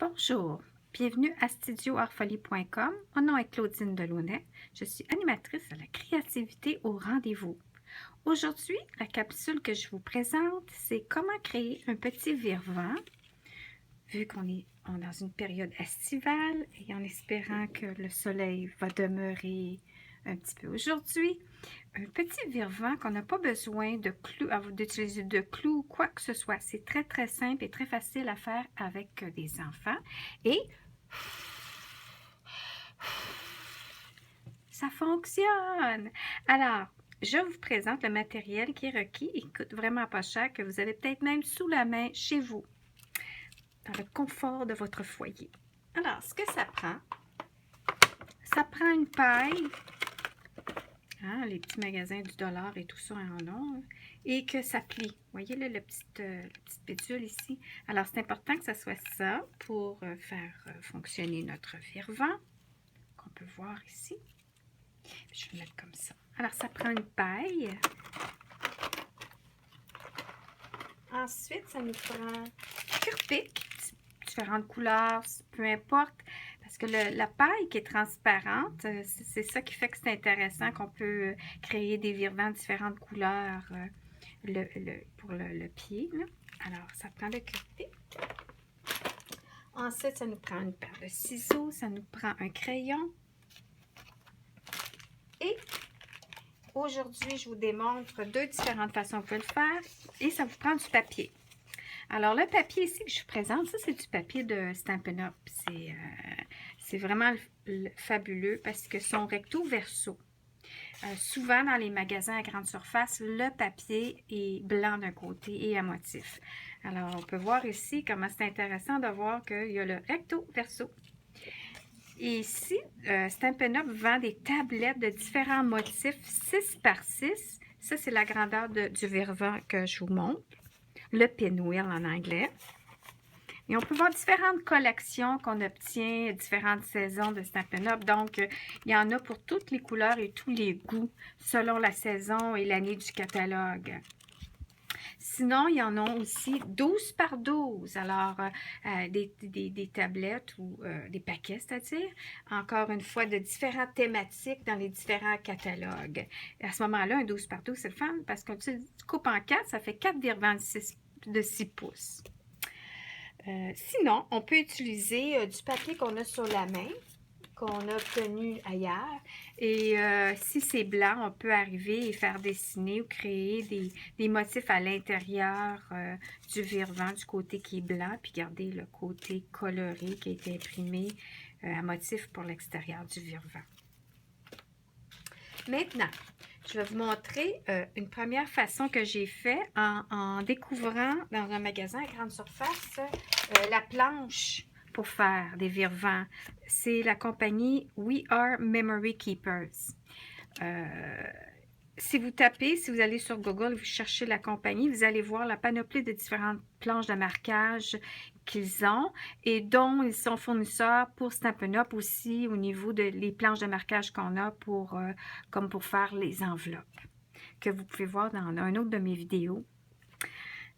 Bonjour, bienvenue à studioartfolie.com. Mon nom est Claudine Delaunay. Je suis animatrice à la créativité au rendez-vous. Aujourd'hui, la capsule que je vous présente, c'est comment créer un petit virevan, vu qu'on est dans une période estivale et en espérant que le soleil va demeurer un petit peu aujourd'hui. Un petit virevan qu'on n'a pas besoin de clous, d'utiliser de clous, quoi que ce soit. C'est très, très simple et très facile à faire avec des enfants. Et ça fonctionne! Alors, je vous présente le matériel qui est requis. Il coûte vraiment pas cher, que vous avez peut-être même sous la main chez vous, dans le confort de votre foyer. Alors, ce que ça prend une paille. Hein, les petits magasins du dollar et tout ça en ont, et que ça plie. Vous voyez là, la petite pédule ici. Alors, c'est important que ça soit ça pour faire fonctionner notre virevan, qu'on peut voir ici. Je vais le mettre comme ça. Alors, ça prend une paille. Ensuite, ça nous prend cure-pic, différentes couleurs, peu importe. Parce que la paille qui est transparente, c'est ça qui fait que c'est intéressant, qu'on peut créer des virevans de différentes couleurs pour le pied. Là. Alors, ça prend le cure-pic. Ensuite, ça nous prend une paire de ciseaux, ça nous prend un crayon. Et aujourd'hui, je vous démontre deux différentes façons de le faire. Et ça vous prend du papier. Alors, le papier ici que je vous présente, ça, c'est du papier de Stampin' Up. C'est vraiment fabuleux parce que son recto verso. Souvent, dans les magasins à grande surface, le papier est blanc d'un côté et à motif. Alors, on peut voir ici comment c'est intéressant de voir qu'il y a le recto verso. Et ici, Stampin' Up vend des tablettes de différents motifs 6 par 6. Ça, c'est la grandeur du virevan que je vous montre. Le pinwheel en anglais. Et on peut voir différentes collections qu'on obtient, différentes saisons de Stampin' Up. Donc, il y en a pour toutes les couleurs et tous les goûts, selon la saison et l'année du catalogue. Sinon, il y en a aussi 12 par 12. Alors, des tablettes ou des paquets, c'est-à-dire, encore une fois, de différentes thématiques dans les différents catalogues. Et à ce moment-là, un 12 par 12, c'est le fun parce que tu coupes en 4, ça fait 4 virevans de 6 pouces. Sinon, on peut utiliser du papier qu'on a sur la main, qu'on a obtenu ailleurs. Et si c'est blanc, on peut arriver et faire dessiner ou créer des motifs à l'intérieur du virevan, du côté qui est blanc, puis garder le côté coloré qui a été imprimé à motif pour l'extérieur du virevan. Maintenant, je vais vous montrer une première façon que j'ai fait en découvrant dans un magasin à grande surface la planche pour faire des virevans. C'est la compagnie We Are Memory Keepers. Si vous tapez, si vous allez sur Google et vous cherchez la compagnie, vous allez voir la panoplie de différentes planches de marquage qu'ils ont et dont ils sont fournisseurs pour Stampin' Up aussi au niveau de les planches de marquage qu'on a comme pour faire les enveloppes que vous pouvez voir dans un autre de mes vidéos.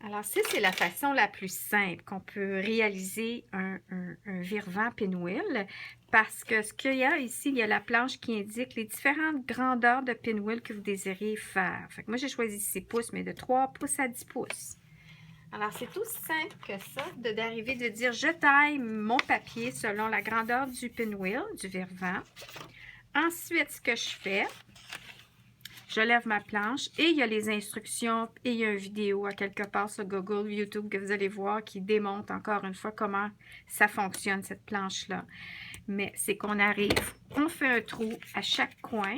Alors, ça, c'est la façon la plus simple qu'on peut réaliser un virevan pinwheel parce que ce qu'il y a ici, il y a la planche qui indique les différentes grandeurs de pinwheel que vous désirez faire. Fait que moi, j'ai choisi 6 pouces, mais de 3 pouces à 10 pouces. Alors, c'est aussi simple que ça, d'arriver de dire je taille mon papier selon la grandeur du pinwheel, du virevan. Ensuite, ce que je fais, je lève ma planche et il y a les instructions et il y a une vidéo à quelque part sur Google, YouTube que vous allez voir qui démontre encore une fois comment ça fonctionne cette planche-là. Mais c'est qu'on arrive, on fait un trou à chaque coin.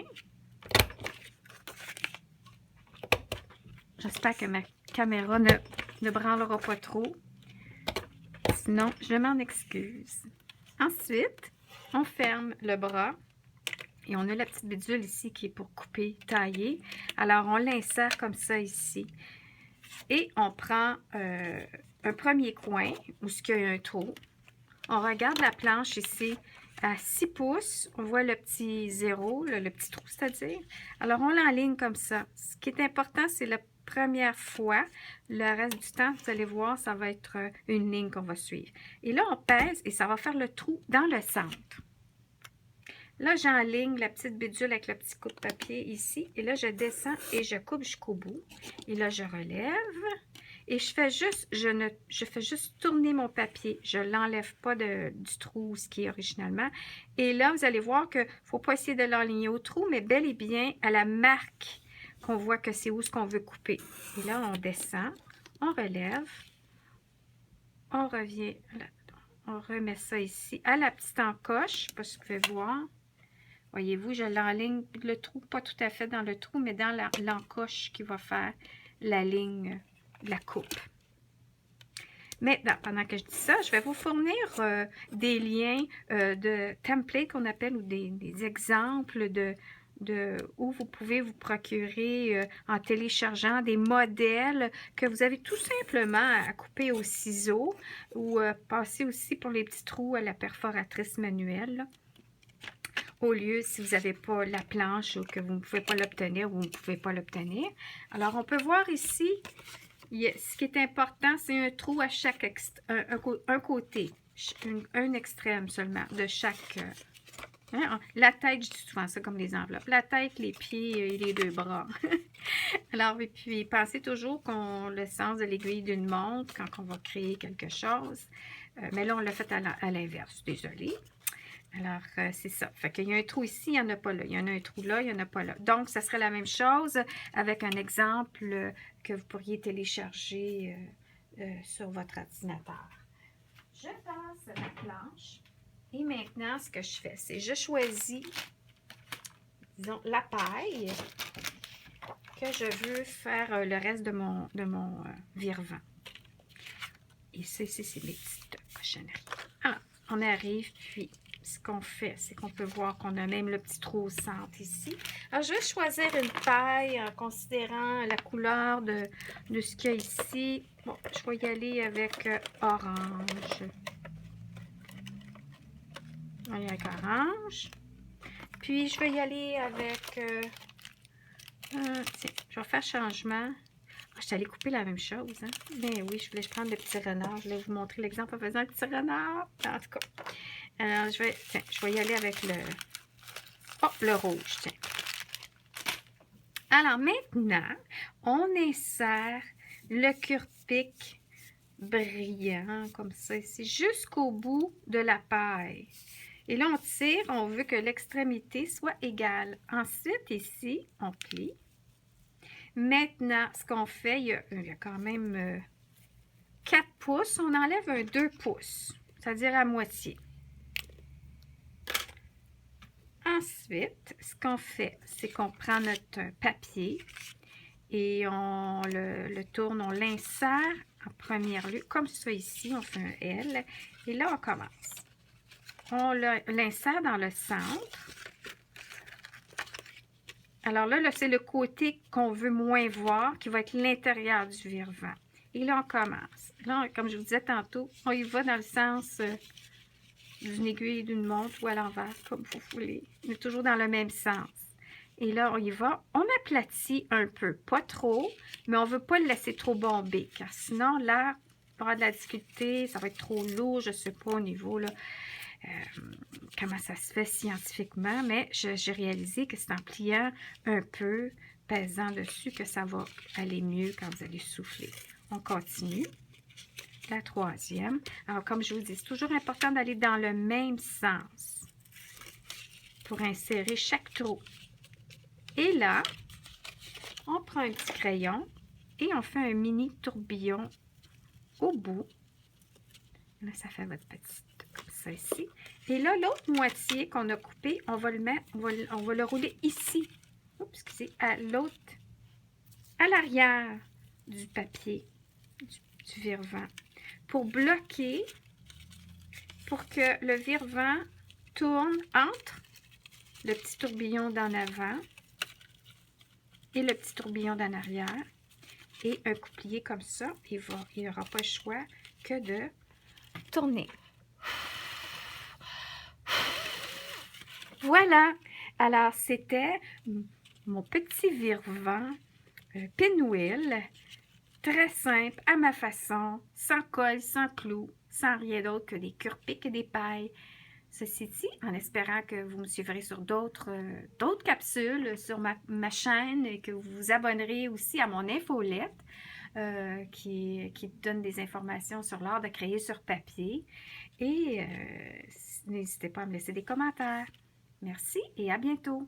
J'espère que ma caméra ne branlera pas trop. Sinon, je m'en excuse. Ensuite, on ferme le bras. Et on a la petite bidule ici qui est pour couper, tailler. Alors, on l'insère comme ça ici. Et on prend un premier coin où il y a un trou. On regarde la planche ici à 6 pouces. On voit le petit zéro, le petit trou, c'est-à-dire. Alors, on l'enligne comme ça. Ce qui est important, c'est le première fois. Le reste du temps, vous allez voir, ça va être une ligne qu'on va suivre. Et là, on pèse et ça va faire le trou dans le centre. Là, j'enligne la petite bidule avec le petit coupe-papier ici. Et là, je descends et je coupe jusqu'au bout. Et là, je relève. Et je fais juste tourner mon papier. Je ne l'enlève pas du trou, ce qui est originalement. Et là, vous allez voir qu'il ne faut pas essayer de l'enligner au trou, mais bel et bien à la marque qu'on voit que c'est où ce qu'on veut couper. Et là, on descend, on relève, on revient, on remet ça ici à la petite encoche. Je ne sais pas si vous pouvez voir. Voyez-vous, je l'enligne le trou, pas tout à fait dans le trou, mais dans l'encoche qui va faire la ligne de la coupe. Maintenant, pendant que je dis ça, je vais vous fournir des liens de templates qu'on appelle ou des exemples de où vous pouvez vous procurer en téléchargeant des modèles que vous avez tout simplement à couper au ciseau ou passer aussi pour les petits trous à la perforatrice manuelle. Là. Au lieu, si vous n'avez pas la planche ou que vous ne pouvez pas l'obtenir ou vous ne pouvez pas l'obtenir. Alors, on peut voir ici, ce qui est important, c'est un trou à chaque un côté, un extrême seulement de chaque... la tête, je dis souvent ça comme les enveloppes. La tête, les pieds et les deux bras. Alors, et puis, pensez toujours qu'on le sens de l'aiguille d'une montre quand on va créer quelque chose. Mais là, on l'a fait à l'inverse. Désolée. Alors, c'est ça. Fait qu'il y a un trou ici, il n'y en a pas là. Il y en a un trou là, il n'y en a pas là. Donc, ça serait la même chose avec un exemple que vous pourriez télécharger sur votre ordinateur. Je passe la planche. Et maintenant, ce que je fais, c'est je choisis, disons, la paille que je veux faire le reste de mon vire-vent. Et c'est mes petites cochonneries. Alors, on arrive, puis... Ce qu'on fait, c'est qu'on peut voir qu'on a même le petit trou au centre ici. Alors, je vais choisir une paille en considérant la couleur de ce qu'il y a ici. Bon, je vais y aller avec orange. On va y aller avec orange. Puis, je vais y aller avec... tiens, je vais faire changement. Je suis allée couper la même chose. Hein? Ben oui, je voulais prendre le petit renard. Je voulais vous montrer l'exemple en faisant le petit renard. En tout cas. Alors, je vais y aller avec le rouge, tiens. Alors, maintenant, on insère le cure-pic brillant, comme ça, ici, jusqu'au bout de la paille. Et là, on tire, on veut que l'extrémité soit égale. Ensuite, ici, on plie. Maintenant, ce qu'on fait, il y a quand même 4 pouces. On enlève un 2 pouces, c'est-à-dire à moitié. Ensuite, ce qu'on fait, c'est qu'on prend notre papier et on le tourne, on l'insère en première lieu, comme ça ici, on fait un L. Et là, on commence. On l'insère dans le centre. Alors là c'est le côté qu'on veut moins voir, qui va être l'intérieur du vire-vent. Et là, on commence. Là, comme je vous disais tantôt, on y va dans le sens... d'une aiguille, d'une montre ou à l'envers, comme vous voulez. Mais toujours dans le même sens. Et là, on y va. On aplatit un peu. Pas trop, mais on ne veut pas le laisser trop bomber, car sinon, là, on aura de la difficulté, ça va être trop lourd, je ne sais pas au niveau, là, comment ça se fait scientifiquement, mais j'ai réalisé que c'est en pliant un peu, pesant dessus, que ça va aller mieux quand vous allez souffler. On continue. La troisième. Alors, comme je vous dis, c'est toujours important d'aller dans le même sens pour insérer chaque trou. Et là, on prend un petit crayon et on fait un mini tourbillon au bout. Là, ça fait votre petite, comme ça ici. Et là, l'autre moitié qu'on a coupé, on va le mettre, on va le rouler ici. Oups, excusez, à l'autre, à l'arrière du papier, du vire-vent. Pour bloquer, pour que le vire-vent tourne entre le petit tourbillon d'en avant et le petit tourbillon d'en arrière. Et un couplier comme ça, il n'aura pas le choix que de tourner. Voilà! Alors, c'était mon petit vire-vent pinwheel, très simple, à ma façon, sans colle, sans clou, sans rien d'autre que des cure-pics et des pailles. Ceci dit, en espérant que vous me suivrez sur d'autres capsules sur ma chaîne et que vous vous abonnerez aussi à mon infolette qui donne des informations sur l'art de créer sur papier. Et n'hésitez pas à me laisser des commentaires. Merci et à bientôt.